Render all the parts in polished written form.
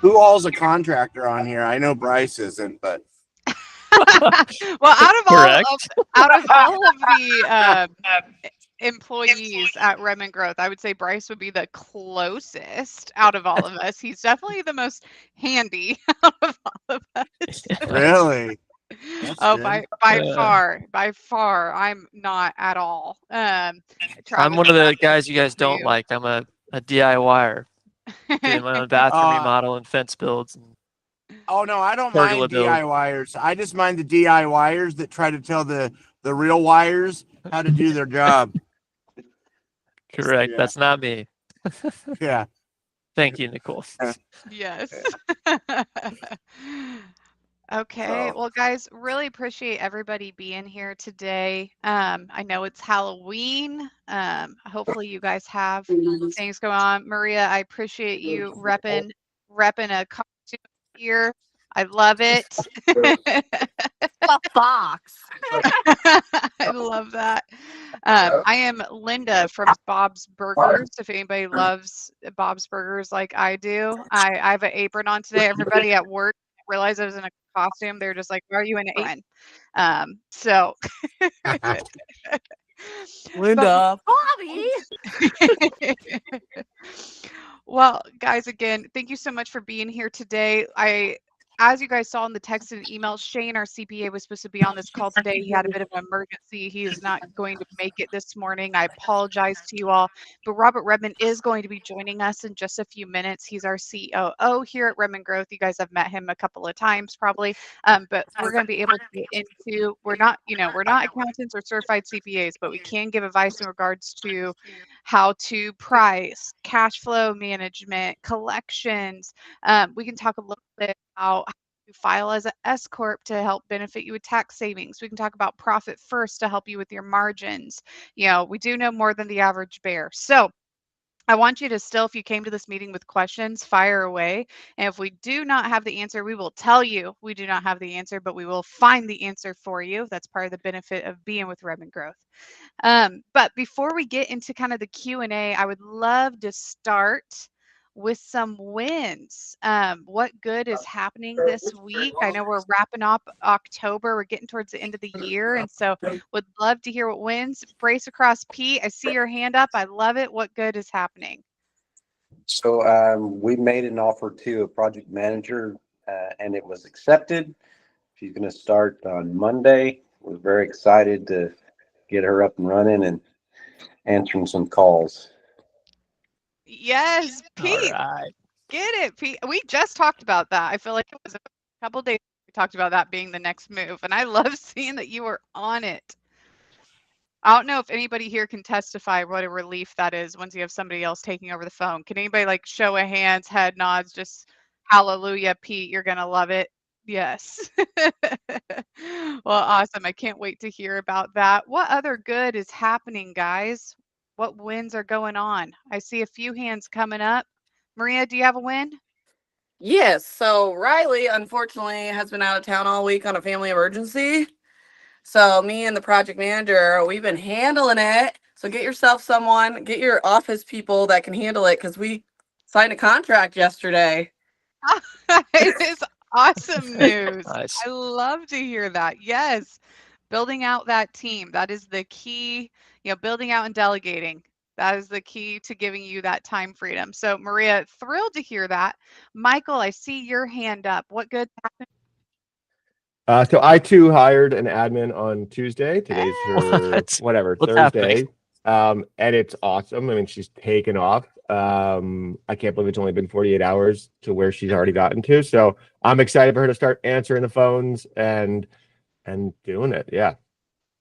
Who all's a contractor on here? I know Bryce isn't, but Well, Correct. out of all of the employees at Redmond Growth, I would say Bryce would be the closest out of all of us. He's definitely the most handy out of all of us. really, that's Oh, good. by far, I'm not at all. I'm Travis, one of the guys you guys don't you. like. I'm a DIYer, doing my own bathroom Uh, remodel and fence builds and oh no, I don't pergola mind build. DIYers. I just mind the DIYers that try to tell the real wires how to do their job. Correct. Yeah, That's not me. yeah. Thank you, Nicole. Yes. Okay, So well, guys, really appreciate everybody being here today. I know it's Halloween. Hopefully, you guys have things going on. Maria, I appreciate you repping a costume here. I love it. A fox. I love that. I am Linda from Bob's Burgers. If anybody loves Bob's Burgers like I do, I have an apron on today. Everybody at work realized I was in a costume. They're just like, "Why are you in an apron?" So, but Linda. Bobby. well, guys, again, thank you so much for being here today. As you guys saw in the text and email, Shane, our CPA, was supposed to be on this call today. He had a bit of an emergency. He is not going to make it this morning. I apologize to you all. But Robert Redmond is going to be joining us in just a few minutes. He's our COO here at Redmond Growth. You guys have met him a couple of times probably. But we're going to be able to get into, we're not accountants or certified CPAs, but we can give advice in regards to how to price, cash flow management, collections. We can talk a little bit about how to file as an S corp to help benefit you with tax savings. We can talk about profit first to help you with your margins. We do know more than the average bear. So I want you to still, if you came to this meeting with questions, fire away. And if we do not have the answer, we will tell you we do not have the answer, but we will find the answer for you. That's part of the benefit of being with Redmond Growth. But before we get into kind of the Q&A, I would love to start with some wins. What good is happening this week? I know we're wrapping up October. We're getting towards the end of the year. And so would love to hear what wins. Brace across, Pete. I see your hand up. I love it. What good is happening? So we made an offer to a project manager and it was accepted. She's going to start on Monday. We're very excited to get her up and running and answering some calls. Yes, All Pete. right. Get it, Pete. We just talked about that. I feel like it was a couple days we talked about that being the next move. And I love seeing that you were on it. I don't know if anybody here can testify what a relief that is once you have somebody else taking over the phone. Can anybody like show of hands, head nods, just hallelujah, Pete, you're gonna love it. Yes. Well, awesome. I can't wait to hear about that. What other good is happening, guys? What wins are going on? I see a few hands coming up. Maria, do you have a win? Yes. So Riley, unfortunately, has been out of town all week on a family emergency. So me and the project manager, we've been handling it. So get yourself someone, get your office people that can handle it because we signed a contract yesterday. It is awesome news. Nice. I love to hear that. Yes. Building out that team. That is the key, building out and delegating. That is the key to giving you that time freedom. So, Maria, thrilled to hear that. Michael, I see your hand up. What good happened? So I too hired an admin on Tuesday. Today's her What's happening? Thursday. And it's awesome. I mean, she's taken off. I can't believe it's only been 48 hours to where she's already gotten to. So I'm excited for her to start answering the phones and doing it. Yeah.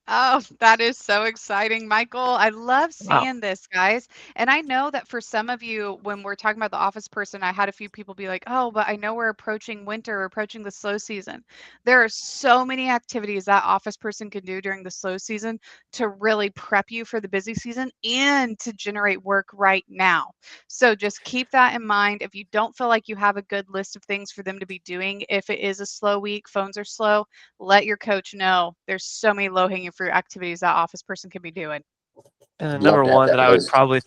Oh, that is so exciting, Michael. I love Wow. seeing this, guys. And I know that for some of you, when we're talking about the office person, I had a few people be like, oh, but I know we're approaching winter, we're approaching the slow season. There are so many activities that office person can do during the slow season to really prep you for the busy season and to generate work right now. So just keep that in mind. If you don't feel like you have a good list of things for them to be doing, if it is a slow week, phones are slow, let your coach know. There's so many low-hanging fruit activities that office person can be doing. And the Love number to have one that that I would list. probably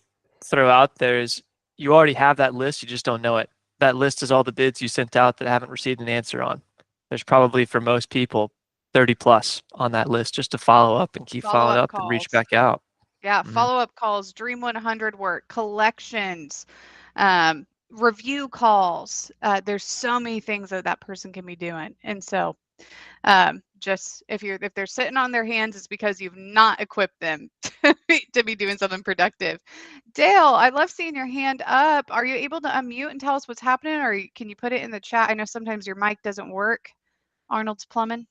throw out there is you already have that list, you just don't know it. that list is all the bids you sent out that haven't received an answer on. There's probably for most people 30 plus on that list just to follow up and keep following Follow-up up and reach calls. back out. Yeah, Mhm. follow-up calls, Dream 100 work, collections, review calls. There's so many things that that person can be doing. And so just if they're sitting on their hands, it's because you've not equipped them to be doing something productive. Dale, I love seeing your hand up. Are you able to unmute and tell us what's happening, or can you put it in the chat? I know sometimes your mic doesn't work. Arnold's Plumbing.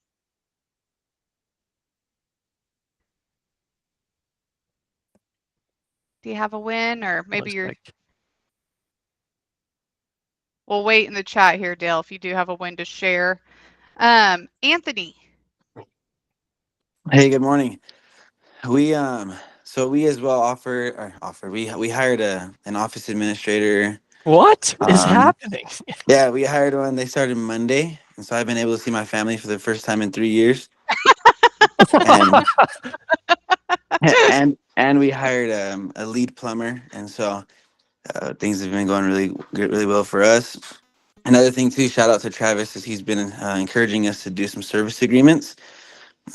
Do you have a win, or maybe you're? We'll wait in the chat here, Dale, if you do have a win to share. Anthony. Hey, good morning. We so we as well we hired an office administrator. What is happening? Yeah, we hired one. They started Monday, and so I've been able to see my family for the first time in 3 years. and and we hired a lead plumber, and so things have been going really well for us. Another thing too, shout out to Travis, as he's been encouraging us to do some service agreements.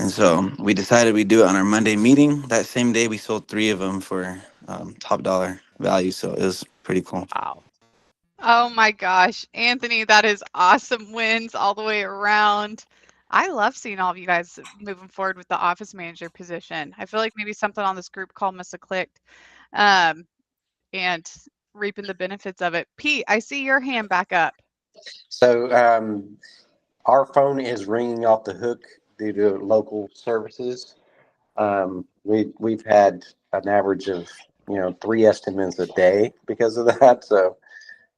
And so we decided we'd do it on our Monday meeting. That same day, we sold 3 of them for top dollar value. So it was pretty cool. Wow. Oh my gosh, Anthony, that is awesome wins all the way around. I love seeing all of you guys moving forward with the office manager position. I feel like maybe something on this group call must have clicked, and reaping the benefits of it. Pete, I see your hand back up. So our phone is ringing off the hook due to local services. We've had an average of 3 estimates a day because of that. So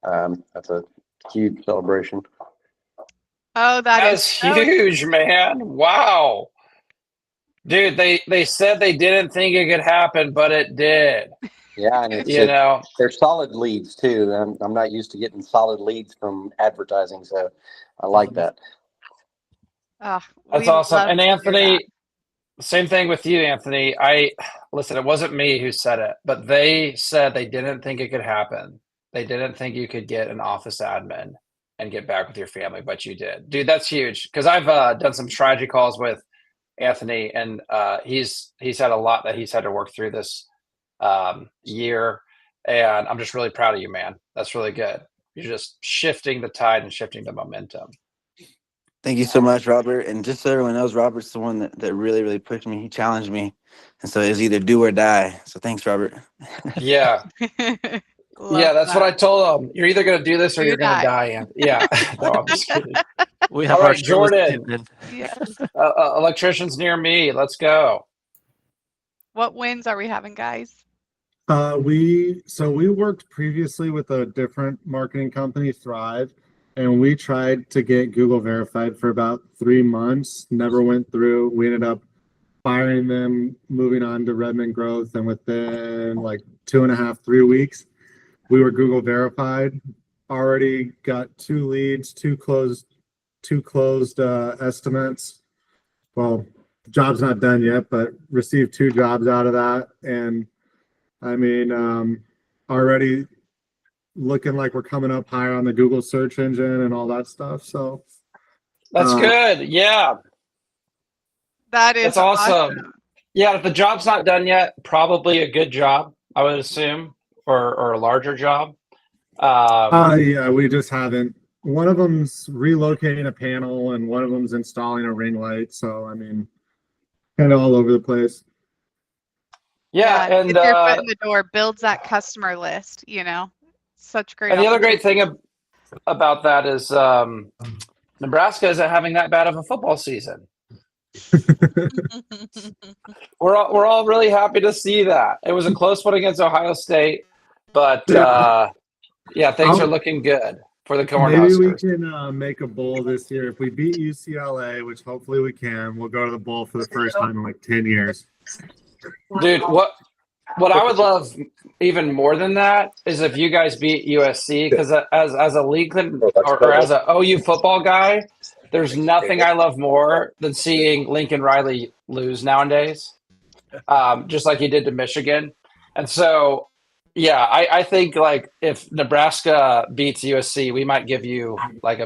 that's a huge celebration. Oh, That's huge, man. Wow. Dude, they said they didn't think it could happen, but it did. Yeah, and it's they're solid leads too. I'm not used to getting solid leads from advertising, so I like that. That's awesome. And Anthony, same thing with you, Anthony. Listen, it wasn't me who said it, but they said they didn't think it could happen. They didn't think you could get an office admin and get back with your family, but you did. Dude, that's huge. Because I've done some strategy calls with Anthony, and he's had a lot that he's had to work through this year. And I'm just really proud of you, man. That's really good. You're just shifting the tide and shifting the momentum. Thank you so much, Robert. And just so everyone knows, Robert's the one that really pushed me. He challenged me. And so it was either do or die. So thanks, Robert. Yeah. Yeah, that's what I told him. You're either going to do this or you're going to die. And yeah, no, I'm just kidding. We have all our right, Jordan. Yes. Electricians near me. Let's go. What wins are we having, guys? We worked previously with a different marketing company, Thrive, and we tried to get Google verified for about 3 months. Never went through. We ended up firing them, moving on to Redmond Growth, and within like 2.5, 3 weeks, we were Google verified. Already got 2 leads, two closed estimates. Well, the job's not done yet, but received 2 jobs out of that. And I mean, already looking like we're coming up higher on the Google search engine and all that stuff. So that's good. Yeah. That's awesome. Yeah, if the job's not done yet, probably a good job, I would assume, or a larger job. Yeah, we just haven't. One of them's relocating a panel, and one of them's installing a ring light. So I mean, kind of all over the place. Yeah, and gets your foot in the door, builds that customer list. Such great. And the other great thing about that is Nebraska isn't having that bad of a football season. We're all really happy to see that. It was a close one against Ohio State, but things are looking good for the Cornhuskers. Maybe we can make a bowl this year. If we beat UCLA, which hopefully we can, we'll go to the bowl for the first time in like 10 years. Dude, what I would love even more than that is if you guys beat USC, because as a Lincoln or as a OU football guy, there's nothing I love more than seeing Lincoln Riley lose nowadays, just like he did to Michigan. And so Yeah, I think like if Nebraska beats USC, we might give you like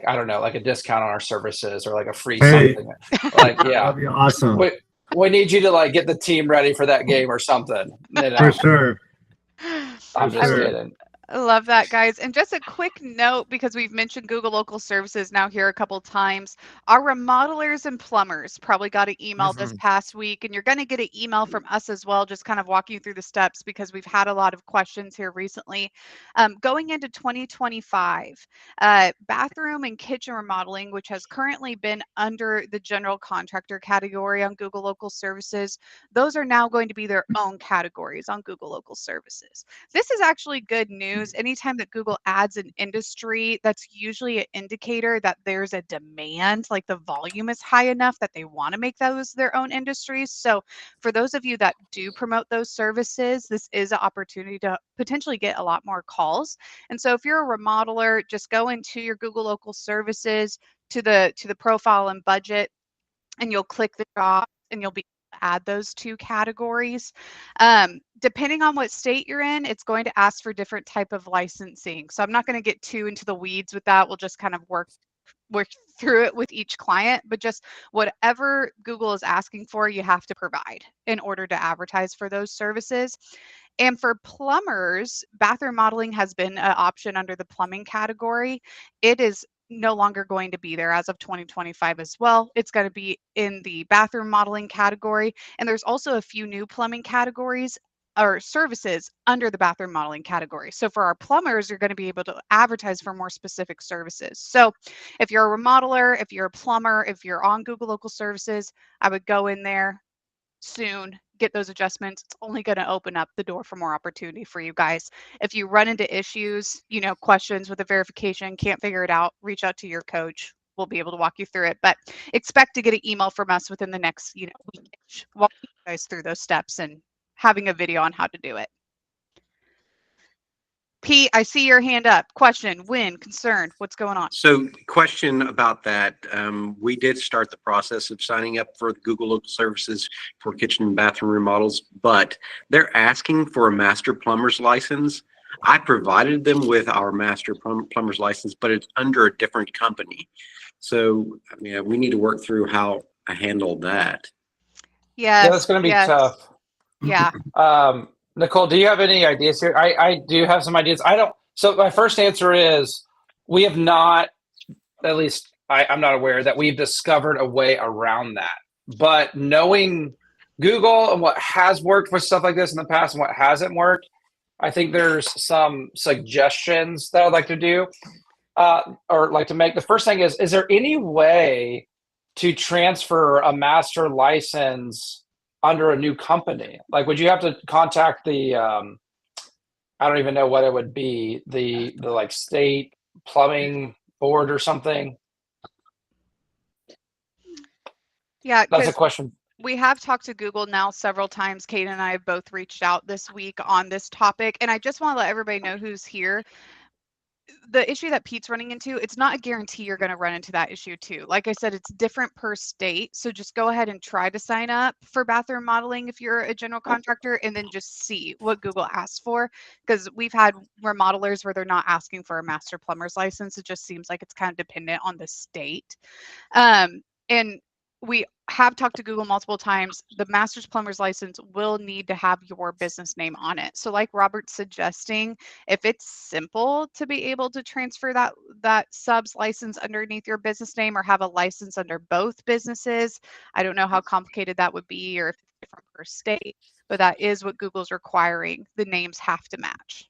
I don't know, like a discount on our services or like a free Hey, something. Like yeah, that'd be awesome we need you to like get the team ready for that game or something. You know, for sure. I'm For just sure. kidding. I love that, guys. And just a quick note, because we've mentioned Google Local Services now here a couple times. Our remodelers and plumbers probably got an email this past week, and you're going to get an email from us as well, just kind of walking you through the steps because we've had a lot of questions here recently. Going into 2025, bathroom and kitchen remodeling, which has currently been under the general contractor category on Google Local Services, those are now going to be their own categories on Google Local Services. This is actually good news. Anytime that Google adds an industry, that's usually an indicator that there's a demand, like the volume is high enough that they want to make those their own industries. So for those of you that do promote those services, this is an opportunity to potentially get a lot more calls. And so if you're a remodeler, just go into your Google Local Services to the profile and budget, and you'll click the job and you'll be able to add those two categories. Depending on what state you're in, it's going to ask for different type of licensing. So I'm not going to get too into the weeds with that. We'll just kind of work through it with each client, but just whatever Google is asking for, you have to provide in order to advertise for those services. And for plumbers, bathroom modeling has been an option under the plumbing category. It is no longer going to be there as of 2025 as well. It's going to be in the bathroom modeling category. And there's also a few new plumbing categories or services under the bathroom modeling category. So for our plumbers, you're going to be able to advertise for more specific services. So if you're a remodeler, if you're a plumber, if you're on Google Local Services, I would go in there soon, get those adjustments. It's only going to open up the door for more opportunity for you guys. If you run into issues, questions with the verification, can't figure it out, reach out to your coach. We'll be able to walk you through it, but expect to get an email from us within the next, week, walking you guys through those steps and having a video on how to do it. Pete, I see your hand up. Question, when, concern, what's going on? So question about that. We did start the process of signing up for Google Local Services for kitchen and bathroom remodels, but they're asking for a master plumber's license. I provided them with our master plumber's license, but it's under a different company. So we need to work through how I handle that. Yes, Yeah, that's going to be tough. Yeah. Nicole, do you have any ideas here? I do have some ideas. I don't. So my first answer is we have not, at least I'm not aware that we've discovered a way around that. But knowing Google and what has worked for stuff like this in the past and what hasn't worked, I think there's some suggestions that I'd like to do or like to make. The first thing is there any way to transfer a master license under a new company? Like, would you have to contact the I don't even know what it would be, the like state plumbing board or something? Yeah, that's a question. We have talked to Google now several times. Kate and I have both reached out this week on this topic, and I just want to let everybody know who's here. The issue that Pete's running into, it's not a guarantee you're going to run into that issue too. Like I said, it's different per state. So just go ahead and try to sign up for bathroom modeling if you're a general contractor, and then just see what Google asks for. Because we've had remodelers where they're not asking for a master plumber's license. It just seems like it's kind of dependent on the state. And we have talked to Google multiple times. The master's plumber's license will need to have your business name on it. So like Robert's suggesting, if it's simple to be able to transfer that subs license underneath your business name or have a license under both businesses, I don't know how complicated that would be or if it's different per state, but that is what Google's requiring. The names have to match.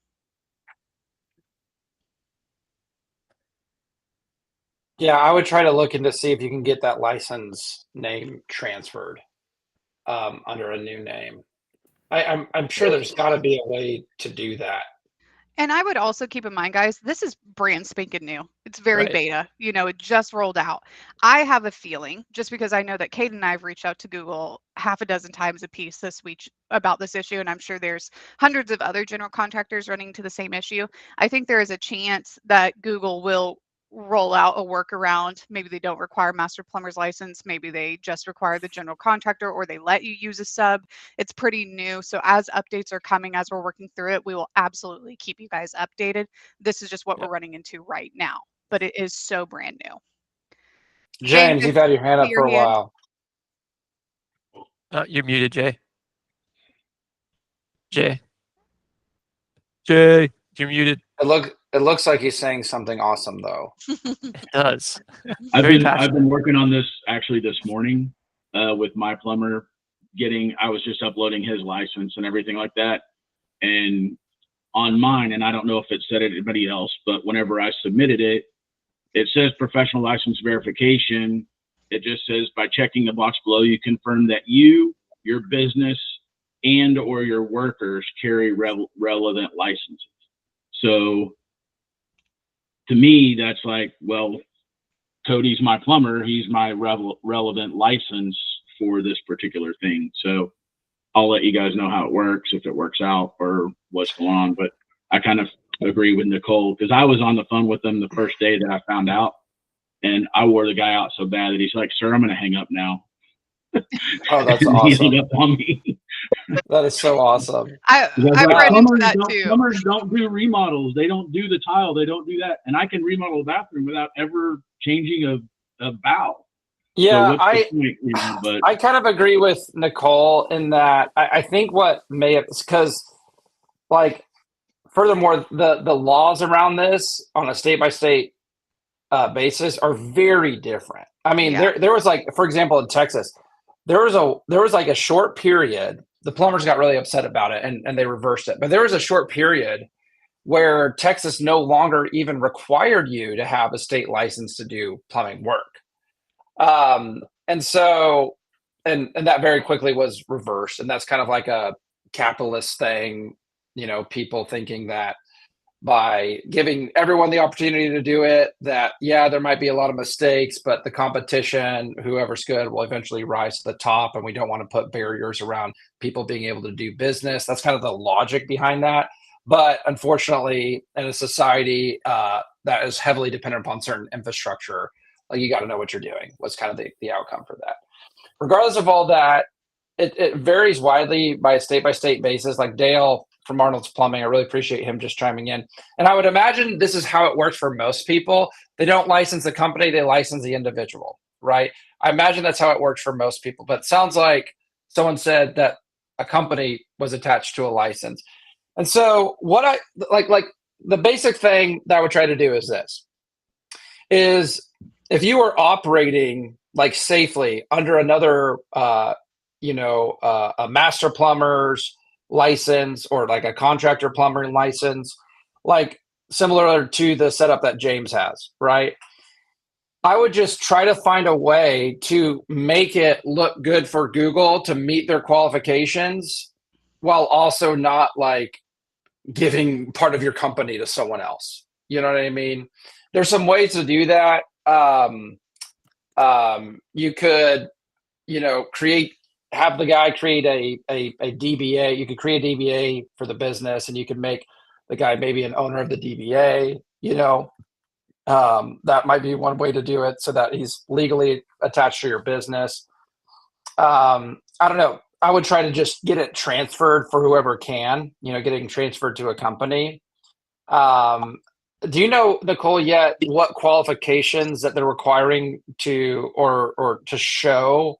Yeah, I would try to look into see if you can get that license name transferred under a new name. I'm sure there's got to be a way to do that. And I would also keep in mind, guys, this is brand spanking new. It's very beta. It just rolled out. I have a feeling, just because I know that Kate and I have reached out to Google half a dozen times a piece this week about this issue, and I'm sure there's hundreds of other general contractors running into the same issue. I think there is a chance that Google will roll out a workaround. Maybe they don't require master plumber's license. Maybe they just require the general contractor, or they let you use a sub. It's pretty new. So as updates are coming, as we're working through it, we will absolutely keep you guys updated. This is just what we're running into right now, but it is so brand new. Shane, James, you've had your hand up for a hand. while. You're muted, Jay. Jay, you're muted. It looks like he's saying something awesome though. It does. I've Very been passionate. working on this actually this morning with my plumber. I was just uploading his license and everything like that, and on mine, and I don't know if it said it to anybody else, but whenever I submitted it, it says professional license verification. It just says by checking the box below, you confirm that you, your business, and or your workers carry relevant licenses. So to me, that's like, well, Cody's my plumber. He's my relevant license for this particular thing. So I'll let you guys know how it works, if it works out or what's going on. But I kind of agree with Nicole, because I was on the phone with him the first day that I found out, and I wore the guy out so bad that he's like, "Sir, I'm going to hang up now." Oh, that's He awesome. hung up on me. That is so awesome. I've Like, run into that too. Plumbers don't do remodels. They don't do the tile. They don't do that. And I can remodel a bathroom without ever changing a valve. Yeah, So what's the point, you know? But I kind of agree with Nicole in that I think what may have, because like, furthermore, the laws around this on a state by state basis are very different. I mean, Yeah. there was like, for example, in Texas, there was like a short period. The plumbers got really upset about it and they reversed it. But there was a short period where Texas no longer even required you to have a state license to do plumbing work. And so, and that very quickly was reversed. And that's kind of like a capitalist thing, you know, people thinking that by giving everyone the opportunity to do it, that, yeah, there might be a lot of mistakes, but the competition, whoever's good, will eventually rise to the top. And we don't want to put barriers around people being able to do business. That's kind of the logic behind that. But unfortunately, in a society that is heavily dependent upon certain infrastructure, like, you got to know what you're doing. What's kind of the outcome for that. Regardless of all that, it varies widely by state basis. Like Dale from Arnold's Plumbing, I really appreciate him just chiming in. And I would imagine this is how it works for most people. They don't license the company, they license the individual, right? I imagine that's how it works for most people. But it sounds like someone said that a company was attached to a license. And so what I like the basic thing that I would try to do is this: is if you are operating like safely under another a master plumber's license, or like a contractor plumber license, like similar to the setup that James has, right? I would just try to find a way to make it look good for Google to meet their qualifications, while also not like giving part of your company to someone else. You know what I mean? There's some ways to do that. You could, have the guy create a DBA. You could create a DBA for the business, and you could make the guy maybe an owner of the DBA. That might be one way to do it, so that he's legally attached to your business. I don't know. I would try to just get it transferred for whoever can, getting transferred to a company. Do you know, Nicole, yet what qualifications that they're requiring to, or to show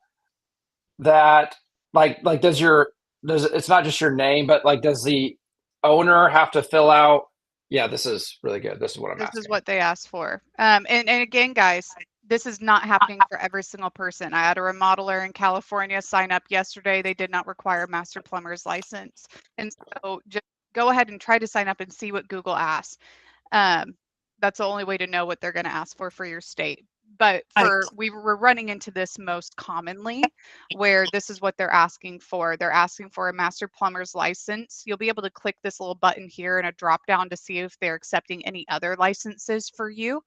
that, like it's not just your name, but like, does the owner have to fill out? Yeah, this is really good. This is what I'm asking. This is what they asked for. And again, guys, this is not happening for every single person. I had a remodeler in California sign up yesterday. They did not require a master plumber's license. And so just go ahead and try to sign up and see what Google asks. That's the only way to know what they're going to ask for your state. But we're running into this most commonly, where this is what they're asking for. They're asking for a master plumber's license. You'll be able to click this little button here in a drop down to see if they're accepting any other licenses for you.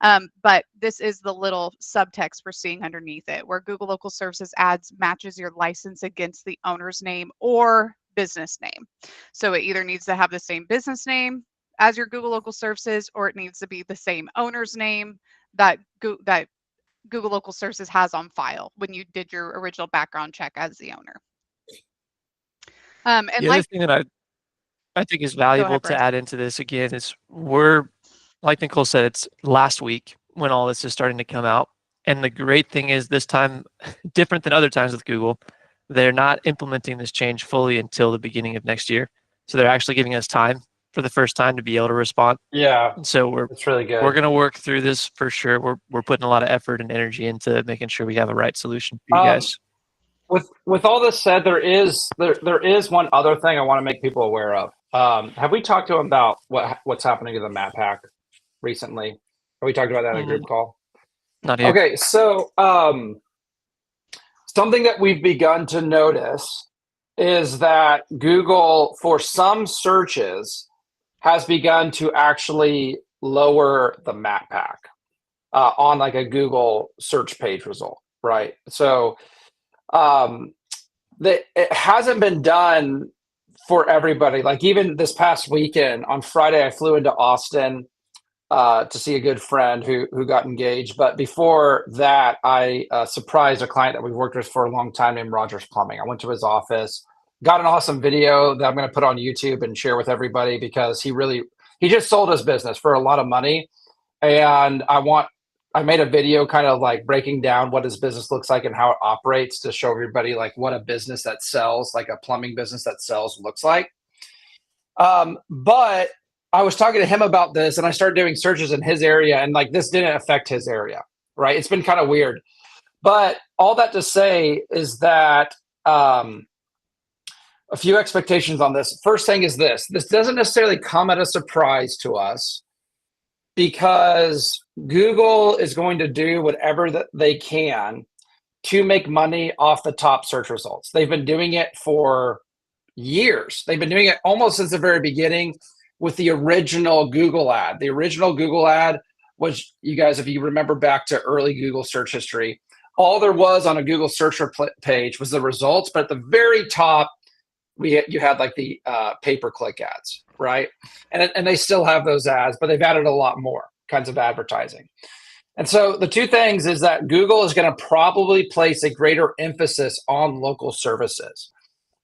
But this is the little subtext we're seeing underneath it, where Google Local Services Ads matches your license against the owner's name or business name. So it either needs to have the same business name as your Google Local Services, or it needs to be the same owner's name that Google Local Services has on file when you did your original background check as the owner. And The other thing that I think is valuable to Bryce. add into this again is we're, like Nicole said, it's last week when all this is starting to come out. And the great thing is this time, different than other times with Google, they're not implementing this change fully until the beginning of next year. So they're actually giving us time for the first time to be able to respond. Yeah, And so it's really good. we're going to work through this for sure. We're putting a lot of effort and energy into making sure we have a right solution for you guys. With all this said, there is one other thing I want to make people aware of. Have we talked to them about what's happening to the map pack recently? Have we talked about that in a group call? Not here. Okay, so something that we've begun to notice is that Google, for some searches, has begun to actually lower the map pack on like a Google search page result, right? So it hasn't been done for everybody. Like even this past weekend on Friday, I flew into Austin to see a good friend who got engaged. But before that, I surprised a client that we've worked with for a long time named Rogers Plumbing. I went to his office, got an awesome video that I'm going to put on YouTube and share with everybody because he just sold his business for a lot of money. And I made a video kind of like breaking down what his business looks like and how it operates to show everybody like what a business that sells, like a plumbing business that sells looks like. But I was talking to him about this and I started doing searches in his area and like this didn't affect his area, right? It's been kind of weird. But all that to say is that a few expectations on this. First thing is this doesn't necessarily come at a surprise to us because Google is going to do whatever that they can to make money off the top search results. They've been doing it for years. They've been doing it almost since the very beginning with the original Google ad. The original Google ad was, you guys, if you remember back to early Google search history, all there was on a Google search page was the results, but at the very top, you had like the pay-per-click ads, right? And they still have those ads, but they've added a lot more kinds of advertising. And so the two things is that Google is going to probably place a greater emphasis on local services,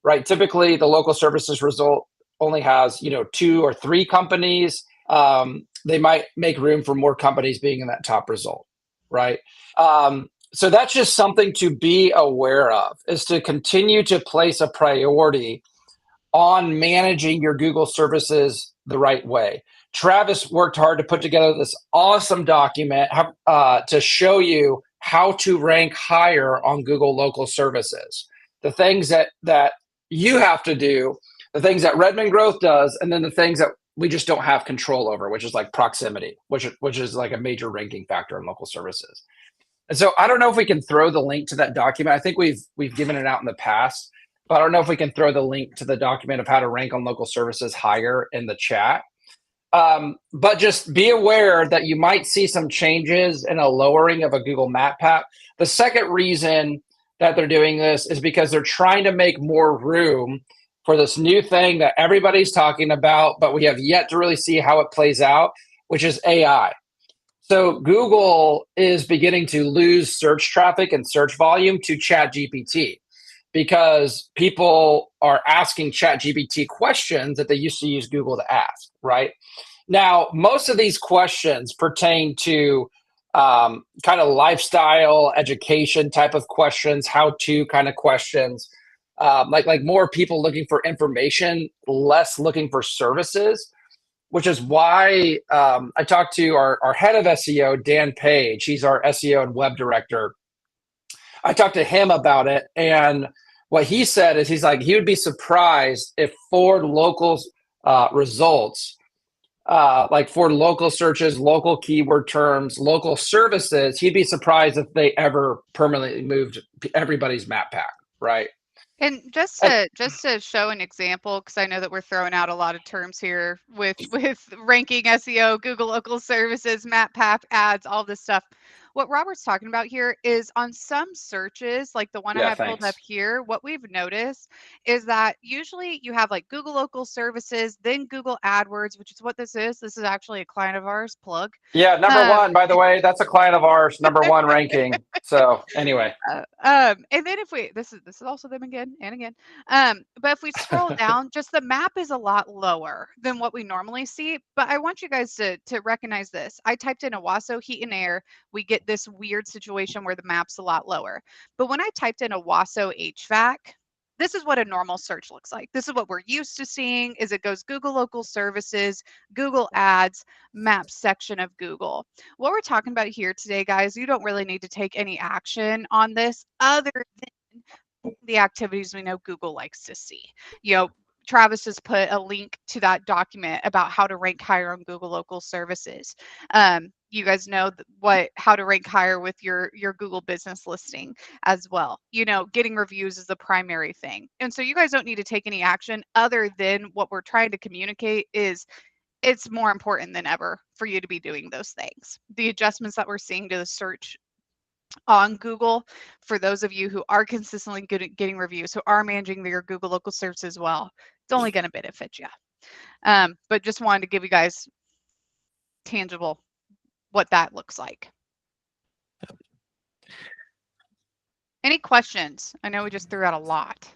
right? Typically, the local services result only has 2 or 3 companies. They might make room for more companies being in that top result, right? So that's just something to be aware of, is to continue to place a priority on managing your Google services the right way. Travis worked hard to put together this awesome document to show you how to rank higher on Google local services. The things that you have to do, the things that Redmond Growth does, and then the things that we just don't have control over, which is like proximity, which is like a major ranking factor in local services. And so I don't know if we can throw the link to that document. I think we've given it out in the past, but I don't know if we can throw the link to the document of how to rank on local services higher in the chat. But just be aware that you might see some changes in a lowering of a Google Map Pack. The second reason that they're doing this is because they're trying to make more room for this new thing that everybody's talking about, but we have yet to really see how it plays out, which is AI. So Google is beginning to lose search traffic and search volume to ChatGPT because people are asking ChatGPT questions that they used to use Google to ask, right? Now, most of these questions pertain to kind of lifestyle, education type of questions, how-to kind of questions, like more people looking for information, less looking for services. Which is why I talked to our head of SEO, Dan Page. He's our SEO and web director. I talked to him about it. And what he said is he's like, he would be surprised if for local results, like for local searches, local keyword terms, local services, he'd be surprised if they ever permanently moved everybody's map pack, right? And just to show an example, because I know that we're throwing out a lot of terms here with ranking SEO, Google local services, map pack ads, all this stuff. What Robert's talking about here is on some searches, like the one I Yeah, have pulled up thanks. here, what we've noticed is that usually you have like Google Local Services, then Google AdWords, which is what this is. This is actually a client of ours, plug. Yeah, number Um, one, by the way, that's a client of ours, number one ranking. So anyway, and then if we this is also them again and again. But if we scroll down, just the map is a lot lower than what we normally see. But I want you guys to recognize this. I typed in Owasso heat and air, we get this weird situation where the map's a lot lower. But when I typed in Owasso HVAC, this is what a normal search looks like. This is what we're used to seeing is it goes Google Local Services, Google Ads, Maps section of Google. What we're talking about here today, guys, you don't really need to take any action on this other than the activities we know Google likes to see. You know, Travis has put a link to that document about how to rank higher on Google Local Services. You guys know how to rank higher with your Google business listing as well. You know, getting reviews is the primary thing. And so you guys don't need to take any action other than what we're trying to communicate is it's more important than ever for you to be doing those things. The adjustments that we're seeing to the search on Google, for those of you who are consistently good at getting reviews, who are managing your Google local services well, it's only going to benefit you. But just wanted to give you guys tangible what that looks like. Any questions? I know we just threw out a lot.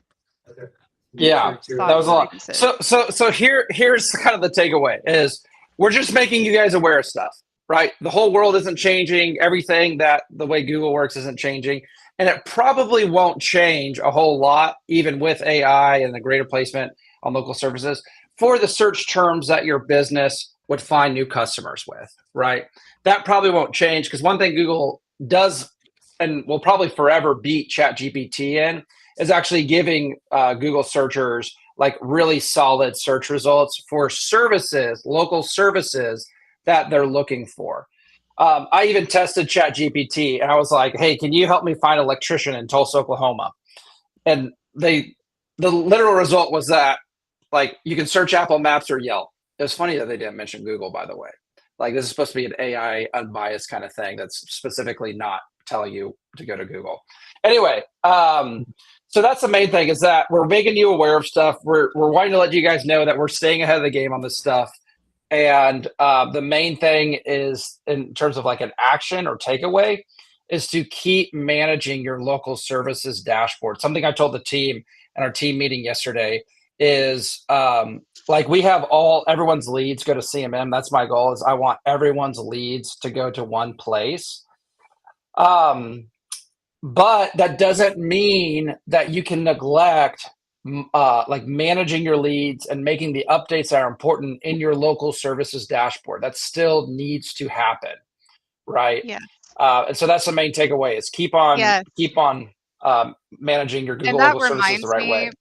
yeah, that was a lot. So here's kind of the takeaway is we're just making you guys aware of stuff, right? The whole world isn't changing. Everything that the way Google works isn't changing. And it probably won't change a whole lot, even with AI and the greater placement on local services for the search terms that your business would find new customers with, right? That probably won't change because one thing Google does and will probably forever beat ChatGPT in is actually giving Google searchers like really solid search results for services, local services that they're looking for. I even tested ChatGPT and I was like, hey, can you help me find an electrician in Tulsa, Oklahoma? And the literal result was that like you can search Apple Maps or Yelp. It was funny that they didn't mention Google, by the way. Like this is supposed to be an AI unbiased kind of thing that's specifically not telling you to go to Google. Anyway, so that's the main thing is that we're making you aware of stuff. We're wanting to let you guys know that we're staying ahead of the game on this stuff. And the main thing is in terms of like an action or takeaway is to keep managing your local services dashboard. Something I told the team in our team meeting yesterday is like we have everyone's leads go to CMM. That's my goal is I want everyone's leads to go to one place. But that doesn't mean that you can neglect like managing your leads and making the updates that are important in your local services dashboard. That still needs to happen, right? Yeah. And so that's the main takeaway is keep on managing your Google local services the right way.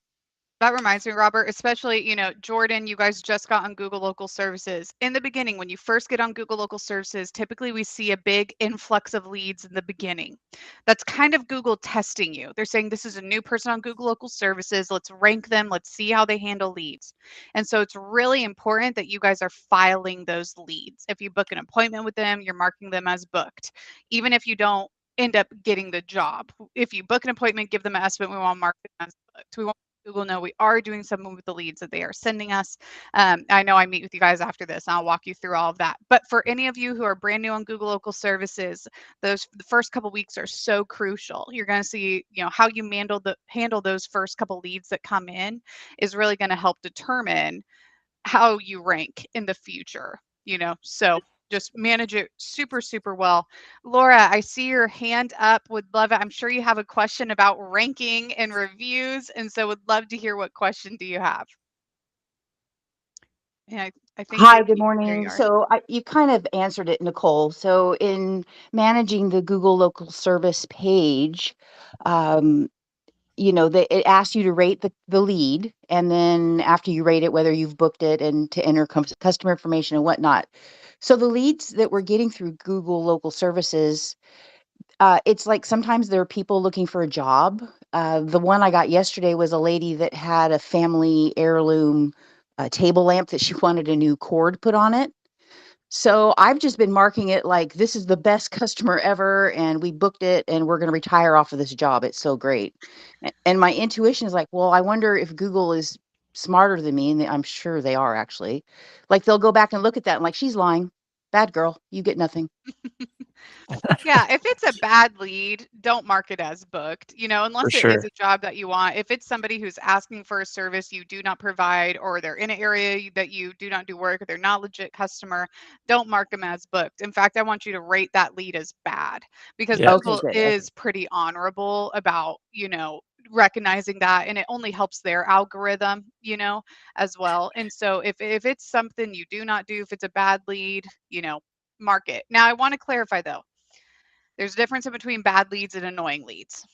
That reminds me, Robert, especially, you know, Jordan, you guys just got on Google Local Services. In the beginning, when you first get on Google Local Services, typically we see a big influx of leads in the beginning. That's kind of Google testing you. They're saying this is a new person on Google Local Services. Let's rank them. Let's see how they handle leads. And so it's really important that you guys are filing those leads. If you book an appointment with them, you're marking them as booked. Even if you don't end up getting the job. If you book an appointment, give them an estimate, we want to mark them as booked. We want Google know we are doing something with the leads that they are sending us. I know I meet with you guys after this, and I'll walk you through all of that. But for any of you who are brand new on Google Local Services, the first couple weeks are so crucial. You're going to see, you know, how you handle those first couple leads that come in is really going to help determine how you rank in the future. You know, so just manage it super, super well. Laura, I see your hand up. Would love it. I'm sure you have a question about ranking and reviews, and so would love to hear what question do you have. Yeah, I think. Hi, good morning. So you kind of answered it, Nicole. So in managing the Google Local Service page, you know, it asks you to rate the lead, and then after you rate it, whether you've booked it and to enter customer information and whatnot. So the leads that we're getting through Google Local Services, it's like sometimes there are people looking for a job. The one I got yesterday was a lady that had a family heirloom table lamp that she wanted a new cord put on it. So I've just been marking it like this is the best customer ever, and we booked it, and we're going to retire off of this job. It's so great. And my intuition is like, well, I wonder if Google is smarter than me, and I'm sure they are actually. Like they'll go back and look at that and like, she's lying. Bad girl, you get nothing. Yeah, if it's a bad lead, don't mark it as booked, For unless it is sure. a job that you want. If it's somebody who's asking for a service you do not provide, or they're in an area that you do not do work, or they're not a legit customer, don't mark them as booked. In fact, I want you to rate that lead as bad, because Yeah. Okay, Google good. Okay. is pretty honorable about, recognizing that, and it only helps their algorithm, as well. And so if it's something you do not do, if it's a bad lead, mark it. Now, I want to clarify though. There's a difference in between bad leads and annoying leads.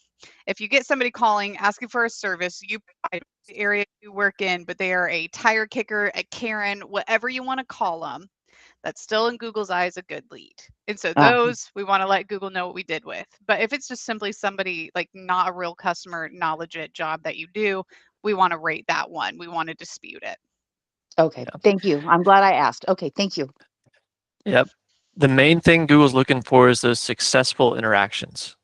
If you get somebody calling asking for a service, you provide the area you work in, but they are a tire kicker, a Karen, whatever you want to call them, that's still in Google's eyes a good lead. And so Ah, those we want to let Google know what we did with. But if it's just simply somebody like not a real customer, not legit job that you do, we want to rate that one. We want to dispute it. okay. Yeah. Thank you. I'm glad I asked. Okay, thank you. Yep. The main thing Google's looking for is those successful interactions.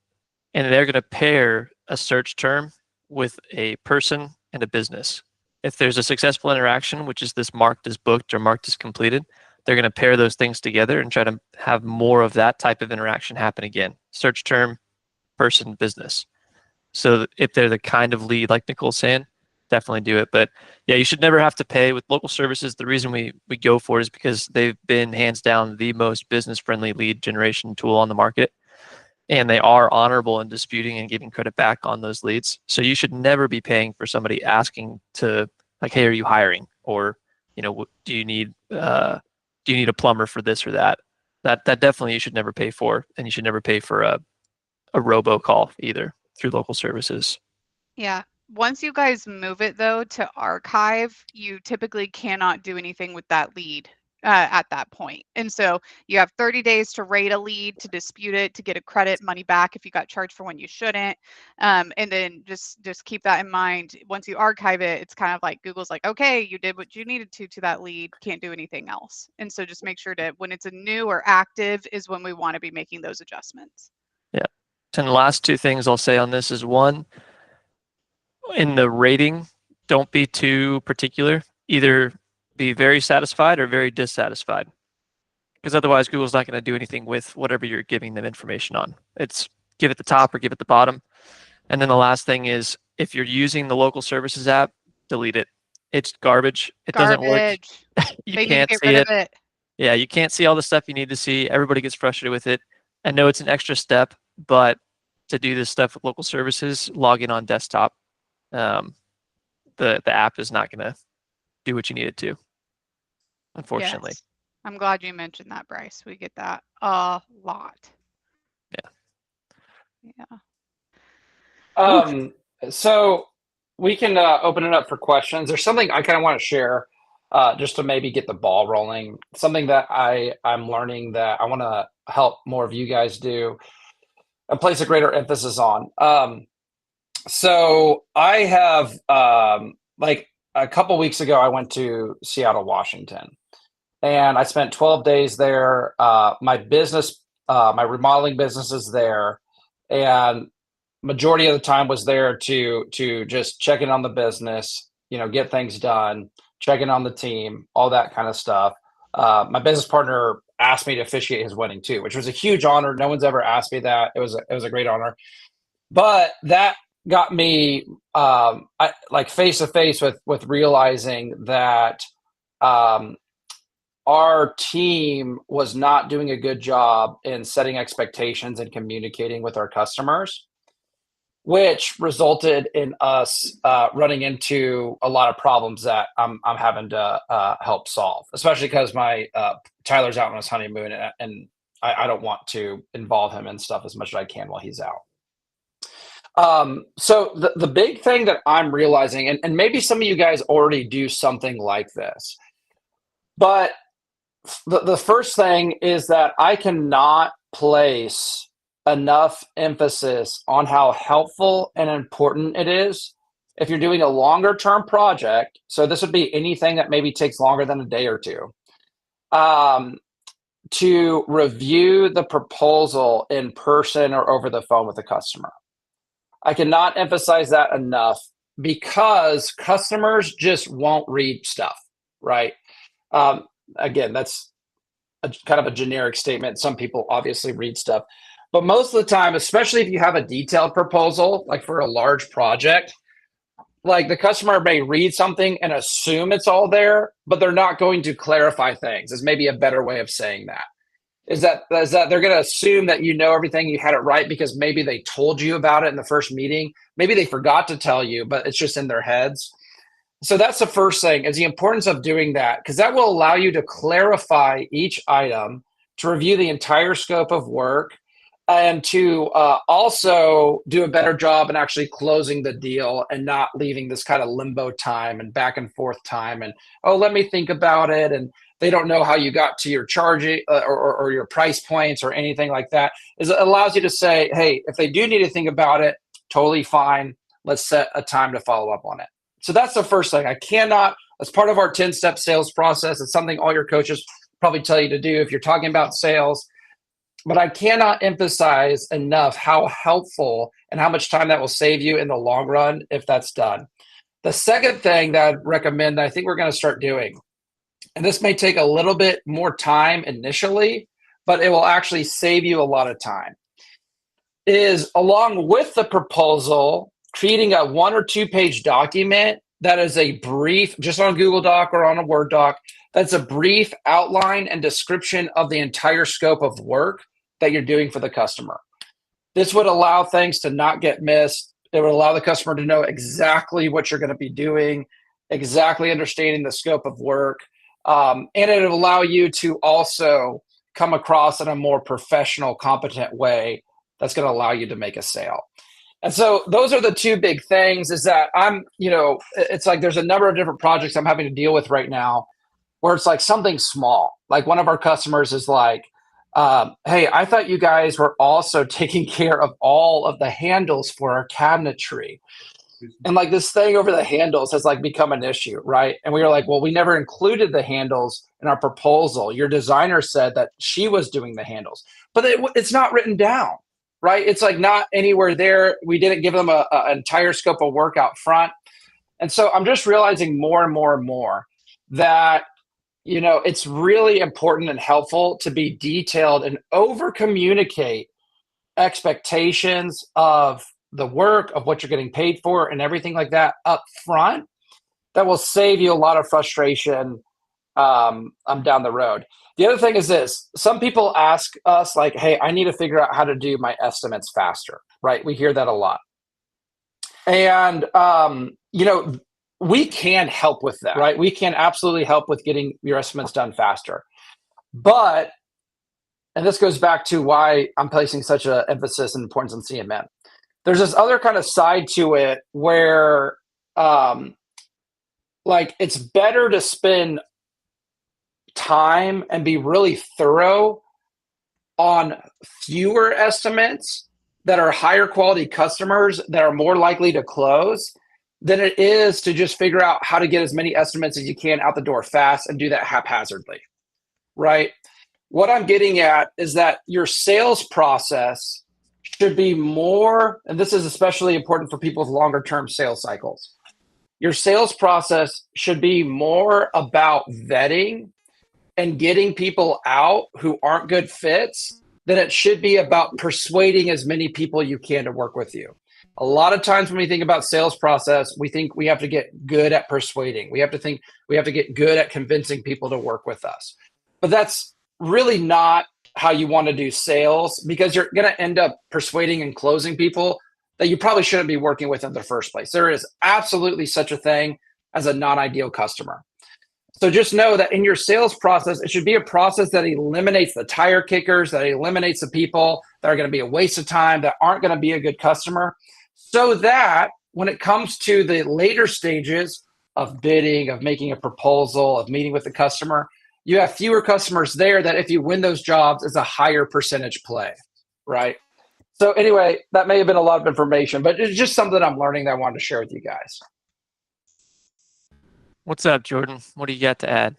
And they're going to pair a search term with a person and a business. If there's a successful interaction, which is this marked as booked or marked as completed, they're going to pair those things together and try to have more of that type of interaction happen again. Search term, person, business. So if they're the kind of lead, like Nicole's saying, definitely do it. But yeah, you should never have to pay with local services. The reason we go for it is because they've been hands down the most business friendly lead generation tool on the market. And they are honorable in disputing and giving credit back on those leads. So you should never be paying for somebody asking to like, hey, are you hiring? Or, do you need a plumber for this or that? That definitely you should never pay for, and you should never pay for a robocall either through local services. Yeah. Once you guys move it though to archive, you typically cannot do anything with that lead at that point. And so you have 30 days to rate a lead, to dispute it, to get a credit money back if you got charged for when you shouldn't. And then just keep that in mind. Once you archive it, it's kind of like Google's like, okay, you did what you needed to that lead, can't do anything else. And so just make sure that when it's a new or active is when we want to be making those adjustments. Yeah. And the last two things I'll say on this is one, in the rating, don't be too particular. Either be very satisfied or very dissatisfied. Because otherwise Google's not going to do anything with whatever you're giving them information on. It's give it the top or give it the bottom. And then the last thing is if you're using the local services app, delete it. It's garbage. It doesn't work. Garbage. You They need to can't get see rid it. of it. Yeah, you can't see all the stuff you need to see. Everybody gets frustrated with it. I know it's an extra step, but to do this stuff with local services, log in on desktop. The app is not going to do what you need it to, unfortunately. Yes. I'm glad you mentioned that, Bryce. We get that a lot. Yeah. So we can open it up for questions. There's something I kind of want to share just to maybe get the ball rolling. Something that I'm learning that I want to help more of you guys do and place a greater emphasis on. So I have like a couple weeks ago, I went to Seattle, Washington, and I spent 12 days there. My business, my remodeling business is there, and majority of the time was there to just check in on the business, get things done, check in on the team, all that kind of stuff. My business partner asked me to officiate his wedding too, which was a huge honor. No one's ever asked me that. It was a great honor, but that got me like face to face with realizing that our team was not doing a good job in setting expectations and communicating with our customers, which resulted in us running into a lot of problems that I'm having to help solve, especially because my Tyler's out on his honeymoon, and I don't want to involve him in stuff as much as I can while he's out. So the big thing that I'm realizing, and maybe some of you guys already do something like this, but the first thing is that I cannot place enough emphasis on how helpful and important it is if you're doing a longer term project. So this would be anything that maybe takes longer than a day or two. to review the proposal in person or over the phone with the customer. I cannot emphasize that enough because customers just won't read stuff, right? Again, that's kind of a generic statement. Some people obviously read stuff, but most of the time, especially if you have a detailed proposal, like for a large project, like the customer may read something and assume it's all there, but they're not going to clarify things, is maybe a better way of saying that. Is that they're going to assume that you know everything, you had it right because maybe they told you about it in the first meeting. Maybe they forgot to tell you, but it's just in their heads. So that's the first thing, is the importance of doing that, because that will allow you to clarify each item, to review the entire scope of work, and to also do a better job in actually closing the deal and not leaving this kind of limbo time and back and forth time and, oh, let me think about it. And they don't know how you got to your charging or your price points or anything like that. Is it allows you to say, hey, if they do need to think about it, totally fine. Let's set a time to follow up on it. So that's the first thing. I cannot, as part of our 10-step sales process, it's something all your coaches probably tell you to do if you're talking about sales. But I cannot emphasize enough how helpful and how much time that will save you in the long run if that's done. The second thing that I'd recommend, that I think we're going to start doing, and this may take a little bit more time initially, but it will actually save you a lot of time, is along with the proposal, creating a 1 or 2 page document that is a brief, just on Google Doc or on a Word doc, that's a brief outline and description of the entire scope of work that you're doing for the customer. This would allow things to not get missed. It would allow the customer to know exactly what you're going to be doing, exactly understanding the scope of work. And it would allow you to also come across in a more professional, competent way that's going to allow you to make a sale. And so those are the two big things, is that it's like there's a number of different projects I'm having to deal with right now where it's like something small. Like one of our customers is like, hey, I thought you guys were also taking care of all of the handles for our cabinetry. And like this thing over the handles has like become an issue, right? And we were like, well, we never included the handles in our proposal. Your designer said that she was doing the handles, but it's not written down, right? It's like not anywhere there. We didn't give them an entire scope of work out front. And so I'm just realizing more and more and more that, it's really important and helpful to be detailed and over communicate expectations of the work, of what you're getting paid for and everything like that up front. That will save you a lot of frustration down the road. The other thing is this: some people ask us like, hey, I need to figure out how to do my estimates faster, right? We hear that a lot. And, we can help with that, right? We can absolutely help with getting your estimates done faster. But, and this goes back to why I'm placing such an emphasis and importance on CMM. There's this other kind of side to it where, it's better to spend time and be really thorough on fewer estimates that are higher quality customers that are more likely to close than it is to just figure out how to get as many estimates as you can out the door fast and do that haphazardly, right? What I'm getting at is that your sales process should be more, and this is especially important for people with longer term sales cycles. Your sales process should be more about vetting and getting people out who aren't good fits than it should be about persuading as many people you can to work with you. A lot of times when we think about sales process, we think we have to get good at persuading. We have to get good at convincing people to work with us. But that's really not how you want to do sales, because you're going to end up persuading and closing people that you probably shouldn't be working with in the first place. There is absolutely such a thing as a non-ideal customer. So just know that in your sales process, it should be a process that eliminates the tire kickers, that eliminates the people that are going to be a waste of time, that aren't going to be a good customer, so that when it comes to the later stages of bidding, of making a proposal, of meeting with the customer, you have fewer customers there that if you win those jobs, is a higher percentage play, right? So anyway, that may have been a lot of information, but it's just something I'm learning that I wanted to share with you guys. What's up, Jordan? What do you got to add?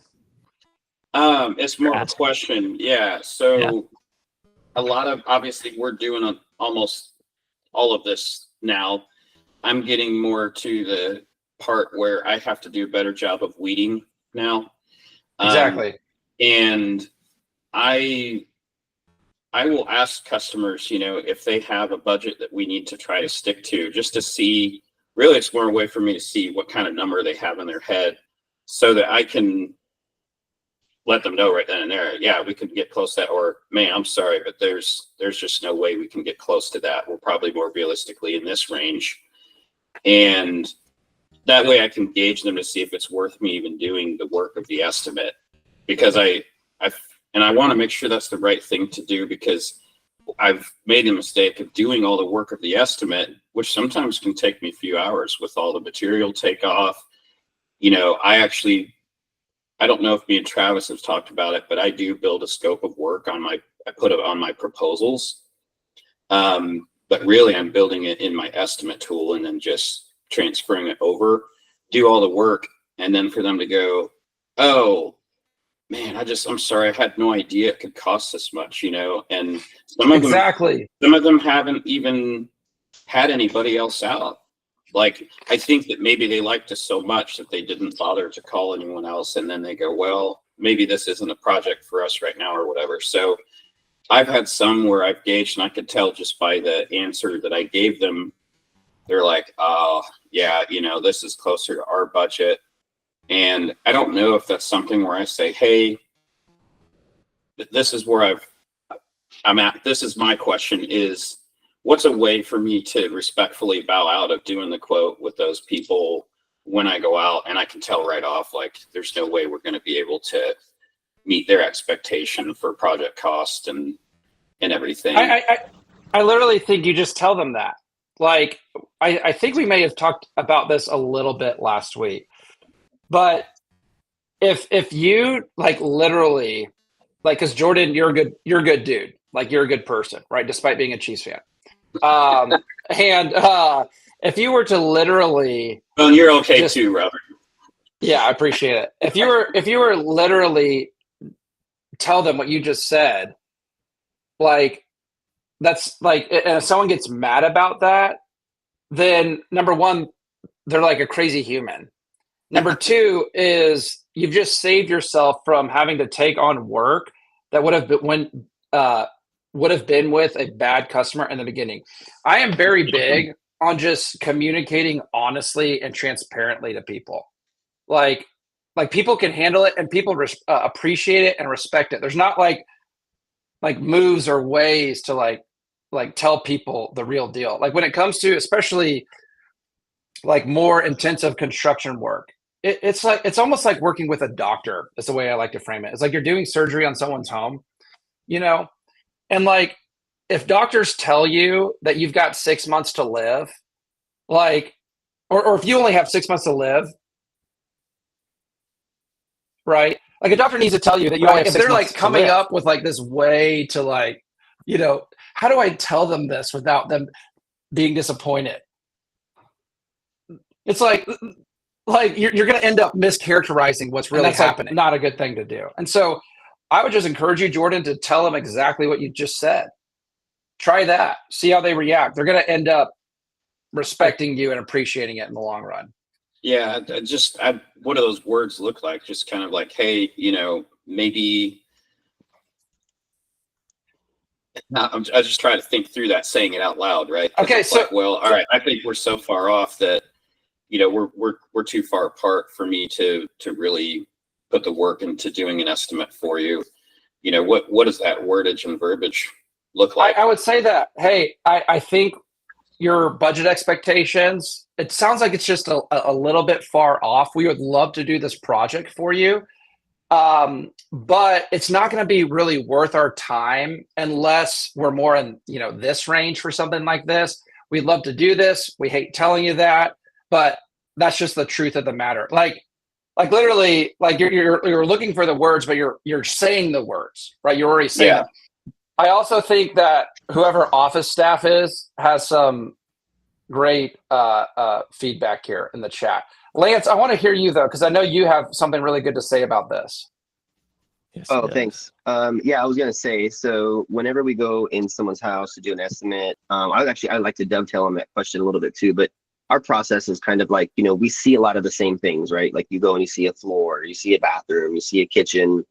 It's more of a Ask. question. Yeah. So a lot of, obviously we're doing almost all of this now. I'm getting more to the part where I have to do a better job of weeding now. Exactly. And I will ask customers, if they have a budget that we need to try to stick to, just to see, really it's more a way for me to see what kind of number they have in their head so that I can let them know right then and there, yeah, we could get close to that, or man, I'm sorry, but there's just no way we can get close to that. We're probably more realistically in this range. And that way I can gauge them to see if it's worth me even doing the work of the estimate, because I want to make sure that's the right thing to do, because I've made the mistake of doing all the work of the estimate, which sometimes can take me a few hours with all the material takeoff. I don't know if me and Travis have talked about it, but I do build a scope of work I put it on my proposals. But really I'm building it in my estimate tool and then just transferring it over, do all the work. And then for them to go, oh man, I'm sorry. I had no idea it could cost this much, and some of them haven't even had anybody else out. Like, I think that maybe they liked us so much that they didn't bother to call anyone else. And then they go, well, maybe this isn't a project for us right now or whatever. So I've had some where I've gauged and I could tell just by the answer that I gave them, they're like, oh yeah, this is closer to our budget. And I don't know if that's something where I say, hey, this is where I'm at. This is my question is, what's a way for me to respectfully bow out of doing the quote with those people when I go out and I can tell right off, like, there's no way we're going to be able to meet their expectation for project cost and everything. I literally think you just tell them that. Like, I think we may have talked about this a little bit last week, but if you like literally, like, because Jordan, you're a good dude. Like, you're a good person, right? Despite being a Chiefs fan. And if you were to literally, well, you're okay too, Robert. Yeah, I appreciate it. If you were literally tell them what you just said, like, that's like, and if someone gets mad about that, then number one, they're like a crazy human. Number two is you've just saved yourself from having to take on work that would have been with a bad customer in the beginning. I am very big on just communicating honestly and transparently to people. Like people can handle it and people appreciate it and respect it. There's not like moves or ways to like tell people the real deal. Like, when it comes to especially like more intensive construction work, it's almost like working with a doctor. That's the way I like to frame it. It's like you're doing surgery on someone's home, and like, if doctors tell you that you've got 6 months to live, like, or if you only have 6 months to live, right? Like, a doctor needs to tell you that you only have 6 months to live. If they're like coming up with like this way to like, how do I tell them this without them being disappointed? It's like you're going to end up mischaracterizing what's really happening. Like, not a good thing to do. And so I would just encourage you, Jordan, to tell them exactly what you just said. Try that. See how they react. They're going to end up respecting you and appreciating it in the long run. Yeah, what do those words look like? Just kind of like, hey, maybe. I just try to think through that, saying it out loud, right? Okay, so like, well, all right, I think we're so far off that we're too far apart for me to really put the work into doing an estimate for you. What does that wordage and verbiage look like? I would say that, hey, I think your budget expectations, it sounds like it's just a little bit far off. We would love to do this project for you. But it's not going to be really worth our time unless we're more in, this range for something like this. We'd love to do this. We hate telling you that, but that's just the truth of the matter. Like literally, like you're looking for the words, but you're saying the words, right? You're already saying them. I also think that whoever office staff is has some great feedback here in the chat. Lance, I want to hear you though, because I know you have something really good to say about this. Yes, Oh, it does. thanks. Yeah, I was gonna say, so whenever we go in someone's house to do an estimate, I'd like to dovetail on that question a little bit too, but our process is kind of like, we see a lot of the same things, right? Like you go and you see a floor, you see a bathroom, you see a kitchen.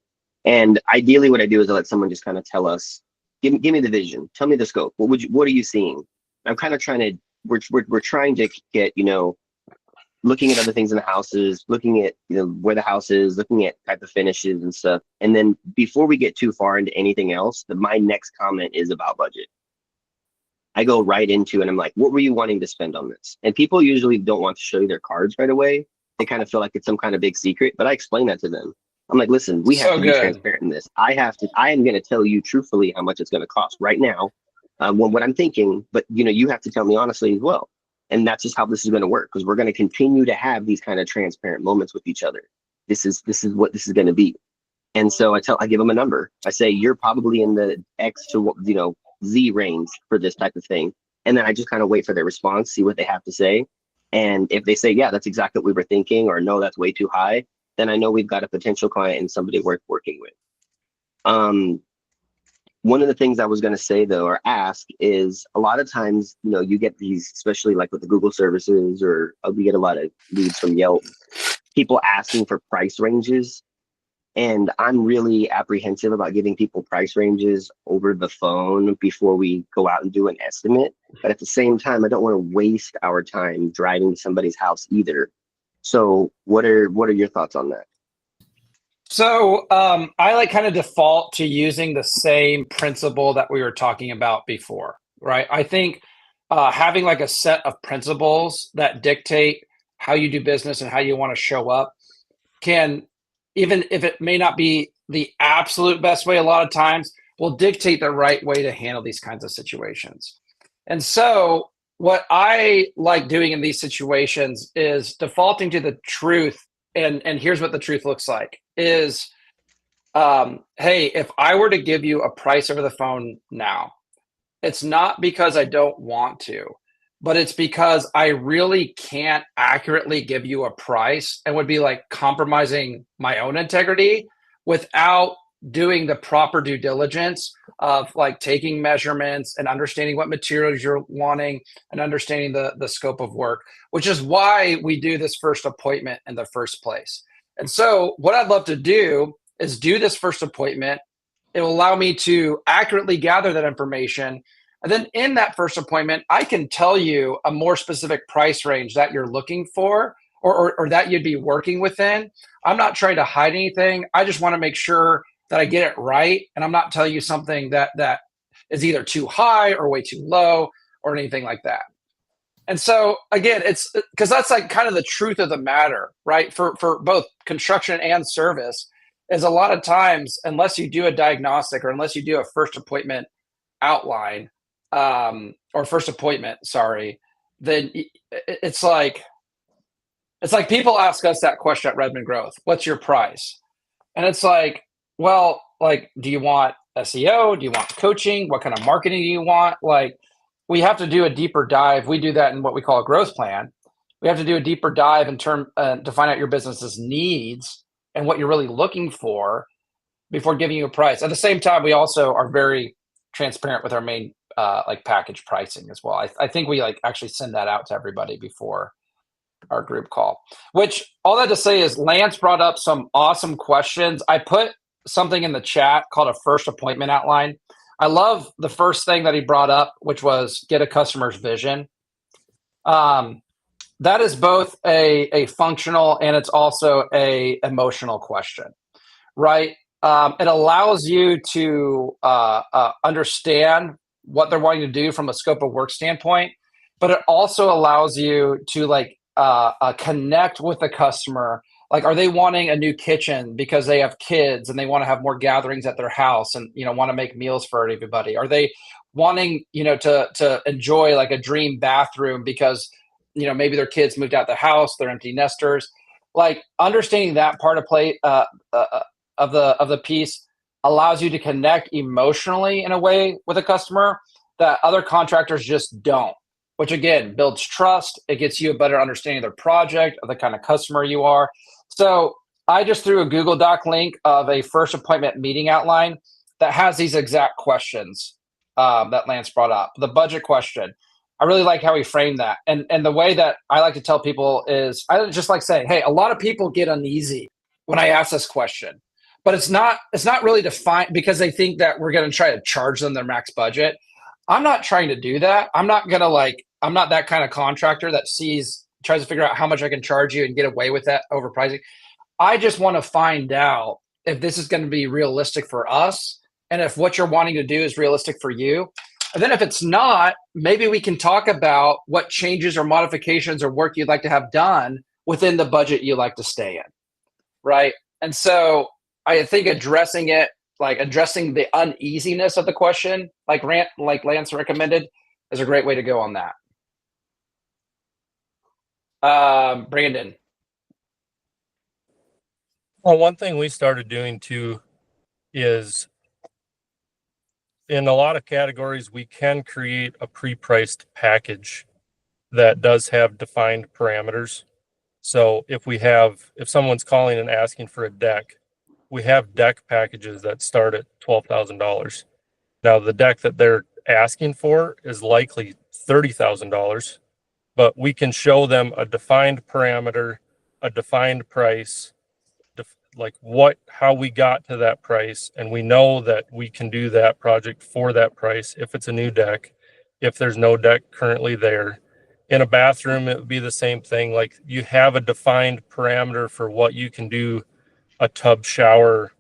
And ideally what I do is I let someone just kind of tell us, give me the vision, tell me the scope. What are you seeing? I'm kind of trying to, we're trying to get, looking at other things in the houses, looking at where the house is, looking at type of finishes and stuff. And then before we get too far into anything else, my next comment is about budget. I go right into and I'm like, what were you wanting to spend on this? And people usually don't want to show you their cards right away. They kind of feel like it's some kind of big secret, but I explain that to them. I'm like, listen, we have So to be good. transparent in this. I am going to tell you truthfully how much it's going to cost right now, what I'm thinking, but you have to tell me honestly as well. And that's just how this is going to work, because we're going to continue to have these kind of transparent moments with each other. This is what this is going to be. And so I give them a number. I say, you're probably in the X to Z range for this type of thing. And then I just kind of wait for their response, see what they have to say. And if they say, yeah, that's exactly what we were thinking, or no, that's way too high, then I know we've got a potential client and somebody worth working with. One of the things I was going to say though, or ask, is a lot of times, you get these, especially like with the Google services, or we get a lot of leads from Yelp, people asking for price ranges. And I'm really apprehensive about giving people price ranges over the phone before we go out and do an estimate. But at the same time, I don't want to waste our time driving to somebody's house either. So what are your thoughts on that? So I kind of default to using the same principle that we were talking about before, right? I think having like a set of principles that dictate how you do business and how you want to show up can, even if it may not be the absolute best way a lot of times, will dictate the right way to handle these kinds of situations. And so what I like doing in these situations is defaulting to the truth. And here's what the truth looks like is, hey, if I were to give you a price over the phone now, it's not because I don't want to, but it's because I really can't accurately give you a price and would be like compromising my own integrity without doing the proper due diligence of like taking measurements and understanding what materials you're wanting and understanding the scope of work, which is why we do this first appointment in the first place. And so what I'd love to do is do this first appointment. It will allow me to accurately gather that information. And then in that first appointment, I can tell you a more specific price range that you're looking for or that you'd be working within. I'm not trying to hide anything. I just want to make sure that I get it right. And I'm not telling you something that is either too high or way too low or anything like that. And so again, it's because that's like kind of the truth of the matter, right? For both construction and service, is a lot of times, unless you do a diagnostic or unless you do a first appointment outline, or first appointment, sorry, then it's like people ask us that question at Redmond Growth, what's your price? And it's like, well, like, do you want SEO? Do you want coaching? What kind of marketing do you want? Like, we have to do a deeper dive. We do that in what we call a growth plan. We have to do a deeper dive in to find out your business's needs and what you're really looking for before giving you a price. At the same time, we also are very transparent with our main like package pricing as well. I think we like actually send that out to everybody before our group call. Which, all that to say, is Lance brought up some awesome questions. I put something in the chat called a first appointment outline. I love the first thing that he brought up, which was get a customer's vision. That is both a functional and it's also a emotional question, right? It allows you to understand what they're wanting to do from a scope of work standpoint, but it also allows you to like connect with the customer. Like, are they wanting a new kitchen because they have kids and they want to have more gatherings at their house and, want to make meals for everybody? Are they wanting, to enjoy like a dream bathroom because, maybe their kids moved out the house, they're empty nesters? Like, understanding that part of play of the piece allows you to connect emotionally in a way with a customer that other contractors just don't, which again builds trust. It gets you a better understanding of their project, of the kind of customer you are. So I just threw a Google Doc link of a first appointment meeting outline that has these exact questions that Lance brought up. The budget question. I really like how he framed that. And the way that I like to tell people is I just like saying, hey, a lot of people get uneasy when I ask this question, but it's not really defined because they think that we're going to try to charge them their max budget. I'm not trying to do that. I'm not that kind of contractor that tries to figure out how much I can charge you and get away with that overpricing. I just want to find out if this is going to be realistic for us and if what you're wanting to do is realistic for you. And then if it's not, maybe we can talk about what changes or modifications or work you'd like to have done within the budget you like to stay in, right? And so I think addressing the uneasiness of the question, like Lance recommended, is a great way to go on that. Brandon. Well, one thing we started doing too is in a lot of categories, we can create a pre-priced package that does have defined parameters. So if someone's calling and asking for a deck, we have deck packages that start at $12,000. Now the deck that they're asking for is likely $30,000, but we can show them a defined parameter, a defined price, how we got to that price, and we know that we can do that project for that price if it's a new deck, if there's no deck currently there. In a bathroom, it would be the same thing. Like you have a defined parameter for what you can do a tub shower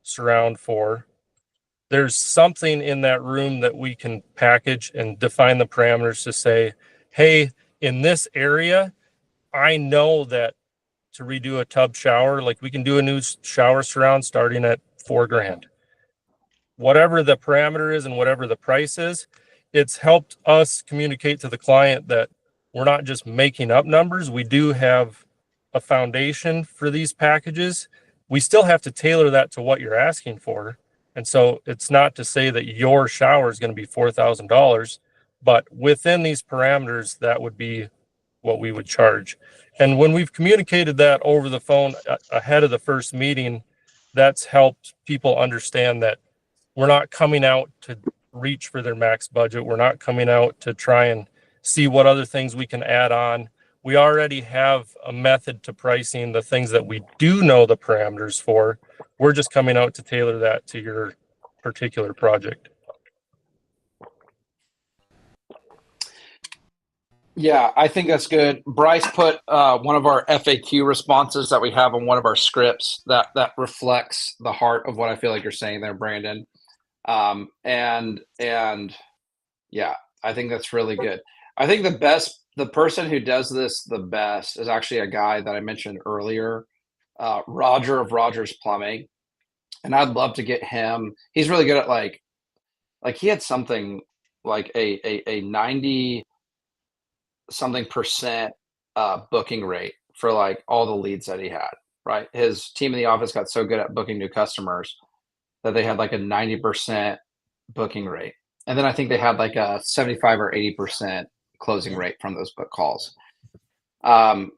surround for. There's something in that room that we can package and define the parameters to say, hey, in this area, I know that to redo a tub shower, like we can do a new shower surround starting at $4,000. Whatever the parameter is and whatever the price is, it's helped us communicate to the client that we're not just making up numbers. We do have a foundation for these packages. We still have to tailor that to what you're asking for. And so it's not to say that your shower is going to be $4,000, but within these parameters, that would be what we would charge. And when we've communicated that over the phone ahead of the first meeting, that's helped people understand that we're not coming out to reach for their max budget. We're not coming out to try and see what other things we can add on. We already have a method to pricing the things that we do know the parameters for. We're just coming out to tailor that to your particular project. Yeah, I think that's good. Bryce put one of our FAQ responses that we have on one of our scripts that reflects the heart of what I feel like you're saying there, Brandon. And yeah, I think that's really good. I think the person who does this the best is actually a guy that I mentioned earlier, Roger of Rogers Plumbing. And I'd love to get him. He's really good at like he had something like a 90 something percent booking rate for like all the leads that he had, right? His team in the office got so good at booking new customers that they had like a 90% booking rate. And then I think they had like a 75 or 80% closing rate from those book calls. But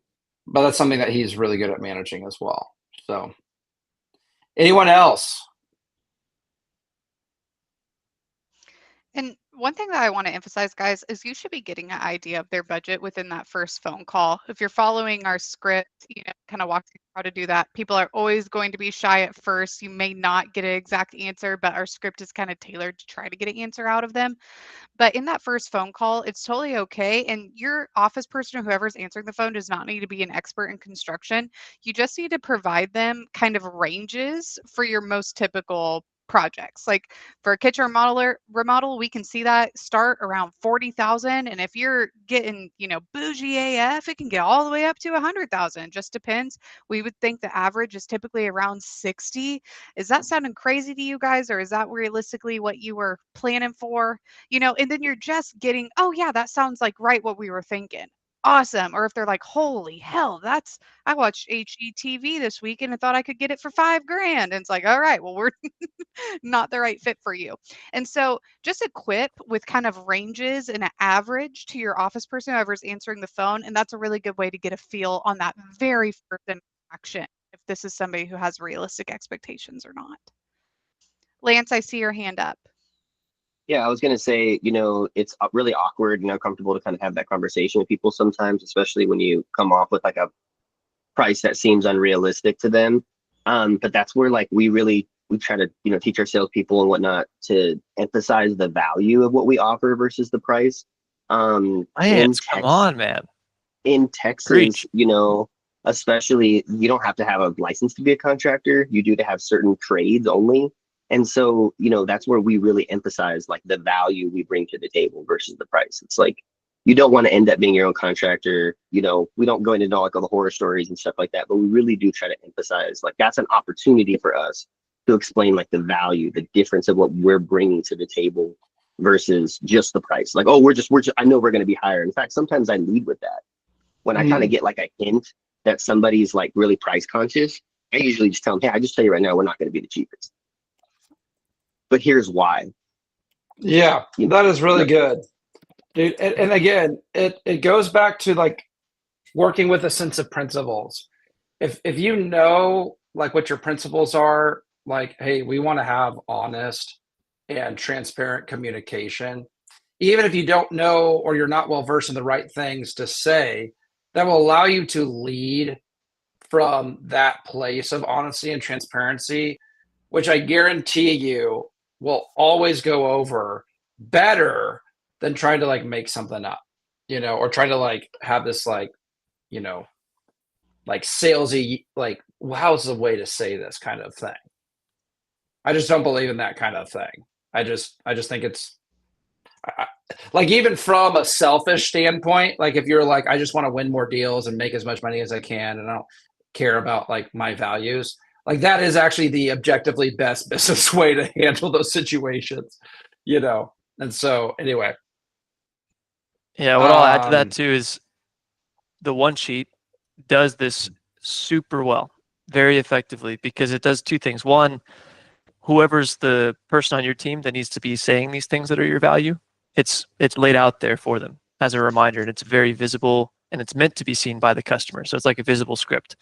that's something that he's really good at managing as well. So anyone else? And one thing that I want to emphasize, guys, is you should be getting an idea of their budget within that first phone call. If you're following our script, kind of walks you through how to do that. People are always going to be shy at first. You may not get an exact answer, but our script is kind of tailored to try to get an answer out of them. But in that first phone call, it's totally okay. And your office person or whoever's answering the phone does not need to be an expert in construction. You just need to provide them kind of ranges for your most typical projects. Like for a kitchen remodel, we can see that start around 40,000. And if you're getting, bougie AF, it can get all the way up to 100,000. Just depends. We would think the average is typically around 60. Is that sounding crazy to you guys, or is that realistically what you were planning for? And then you're just getting, oh yeah, that sounds like right what we were thinking. Awesome. Or if they're like, holy hell, I watched HGTV this weekend and thought I could get it for $5,000. And it's like, all right, well, we're not the right fit for you. And so just equip with kind of ranges and an average to your office person, whoever's answering the phone. And that's a really good way to get a feel on that very first interaction if this is somebody who has realistic expectations or not. Lance, I see your hand up. Yeah, I was gonna say, it's really awkward and uncomfortable to kind of have that conversation with people sometimes, especially when you come off with like a price that seems unrealistic to them. But that's where like we try to, teach our salespeople and whatnot to emphasize the value of what we offer versus the price. Lance, come on, man. In Texas, Preach. especially, you don't have to have a license to be a contractor. You do to have certain trades only. And so, that's where we really emphasize like the value we bring to the table versus the price. It's like, you don't want to end up being your own contractor. We don't go into all the horror stories and stuff like that, but we really do try to emphasize like that's an opportunity for us to explain like the value, the difference of what we're bringing to the table versus just the price. Like, oh, we're just, I know we're going to be higher. In fact, sometimes I lead with that. When I kind of get like a hint that somebody's like really price conscious, I usually just tell them, hey, I just tell you right now, we're not going to be the cheapest. But here's why. Yeah, that is really good. Dude, and again, it goes back to like working with a sense of principles. If you know like what your principles are, like, hey, we want to have honest and transparent communication, even if you don't know or you're not well versed in the right things to say, that will allow you to lead from that place of honesty and transparency, which I guarantee you will always go over better than trying to like make something up, or trying to like have this like, like salesy, like, how's the way to say this kind of thing. I just don't believe in that kind of thing. I just think it's like, even from a selfish standpoint, like if you're like, I just want to win more deals and make as much money as I can, and I don't care about like my values, like that is actually the objectively best business way to handle those situations, And so anyway. Yeah, what I'll add to that too is the one sheet does this super well, very effectively, because it does two things. One, whoever's the person on your team that needs to be saying these things that are your value, it's laid out there for them as a reminder, and it's very visible, and it's meant to be seen by the customer. So it's like a visible script.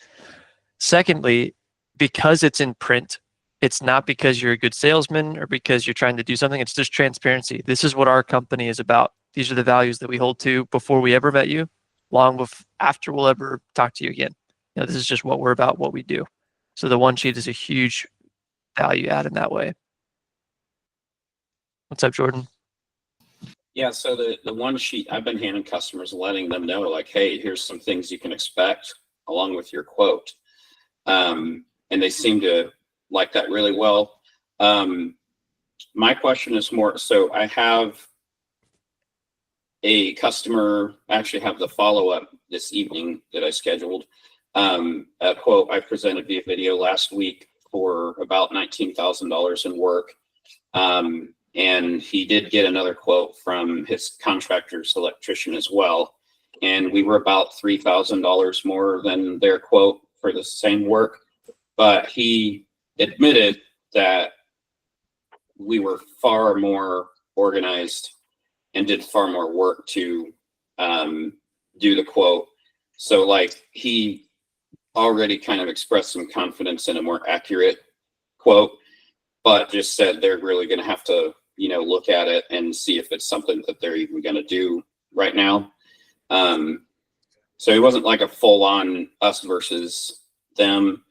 Secondly, because it's in print, it's not because you're a good salesman or because you're trying to do something. It's just transparency. This is what our company is about. These are the values that we hold to before we ever met you, long after we'll ever talk to you again. This is just what we're about, what we do. So the one sheet is a huge value add in that way. What's up, Jordan? Yeah, so the one sheet I've been handing customers, letting them know like, hey, here's some things you can expect along with your quote. And they seem to like that really well. My question is more, so I have a customer, I actually have the follow-up this evening that I scheduled. A quote I presented via video last week for about $19,000 in work. And he did get another quote from his contractor's electrician as well. And we were about $3,000 more than their quote for the same work. But he admitted that we were far more organized and did far more work to do the quote. So like he already kind of expressed some confidence in a more accurate quote, but just said they're really going to have to, look at it and see if it's something that they're even going to do right now. So it wasn't like a full on us versus them.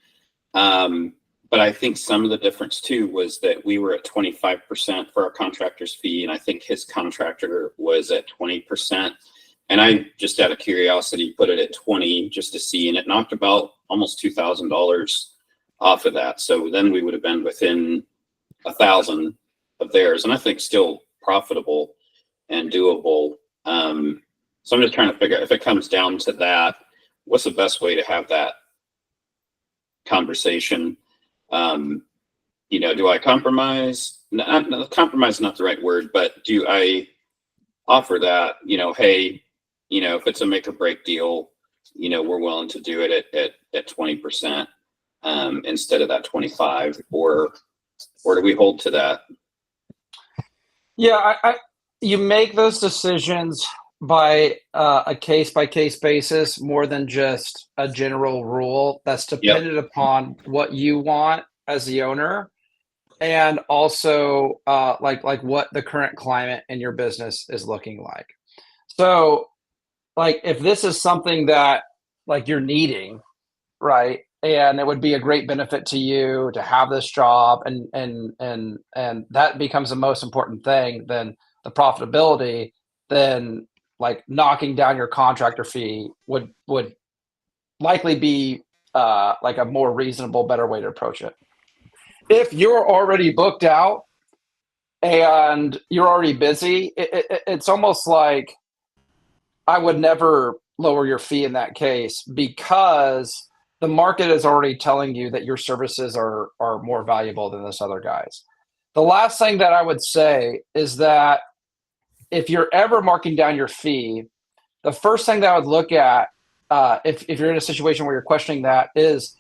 But I think some of the difference too was that we were at 25% for our contractor's fee, and I think his contractor was at 20%. And I just out of curiosity put it at 20 just to see, and it knocked about almost $2,000 off of that. So then we would have been within 1,000 of theirs, and I think still profitable and doable. So I'm just trying to figure out if it comes down to that, what's the best way to have that conversation? Do I compromise? Compromise is not the right word, but do I offer that, hey, if it's a make or break deal, we're willing to do it at 20% instead of that 25, or do we hold to that? Yeah, you make those decisions by a case by case basis more than just a general rule that's dependent upon what you want as the owner, and also like what the current climate in your business is looking like. So like if this is something that like you're needing, right, and it would be a great benefit to you to have this job, and that becomes the most important thing than the profitability, then like knocking down your contractor fee would likely be like a more reasonable, better way to approach it. If you're already booked out and you're already busy, it's almost like I would never lower your fee in that case, because the market is already telling you that your services are more valuable than this other guy's. The last thing that I would say is that if you're ever marking down your fee, the first thing that I would look at, if you're in a situation where you're questioning that, is,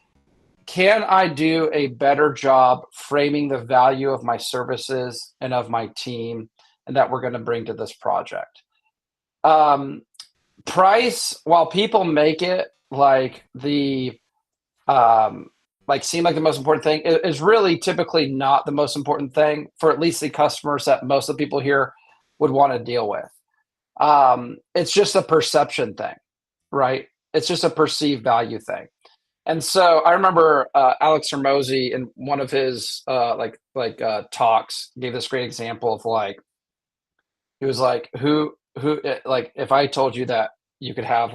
can I do a better job framing the value of my services and of my team and that we're going to bring to this project? Price, while people make it like the like seem like the most important thing, is really typically not the most important thing for at least the customers that most of the people here would want to deal with. It's just a perception thing, right? It's just a perceived value thing. And so I remember Alex Hermosi in one of his talks gave this great example of like, he was like, who like, if I told you that you could have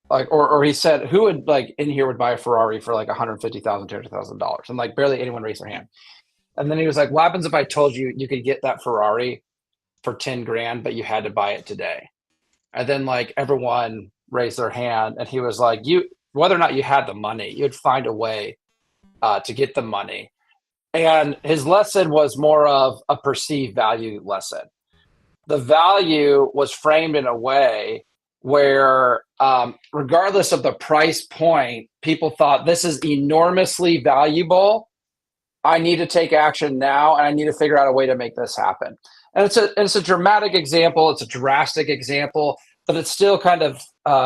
or he said, who would like in here would buy a Ferrari for like $150,000, $200,000? And like barely anyone raised their hand. And then he was like, what happens if I told you you could get that Ferrari for 10 grand, but you had to buy it today? And then like everyone raised their hand, and he was like, whether or not you had the money, you'd find a way to get the money. And his lesson was more of a perceived value lesson. The value was framed in a way where, regardless of the price point, people thought, this is enormously valuable. I need to take action now, and I need to figure out a way to make this happen. And it's a dramatic example. It's a drastic example, but it still kind of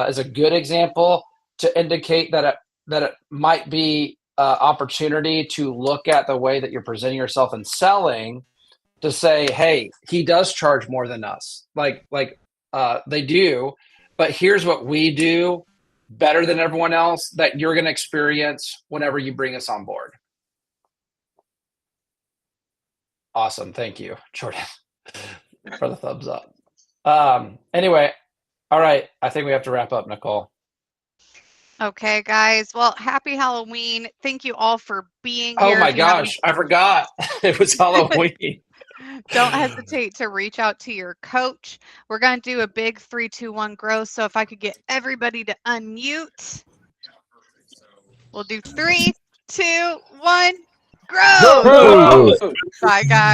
is a good example to indicate that it might be opportunity to look at the way that you're presenting yourself and selling, to say, hey, he does charge more than us. Like they do, but here's what we do better than everyone else that you're going to experience whenever you bring us on board. Awesome. Thank you, Jordan, for the thumbs up. Anyway, all right. I think we have to wrap up, Nicole. Okay, guys. Well, happy Halloween. Thank you all for being here. Oh my If you have gosh, I forgot. It was Halloween. Don't hesitate to reach out to your coach. We're going to do a big 3, 2, 1 grow. So if I could get everybody to unmute, we'll do 3, 2, 1 grow. Grow. Bye, guys.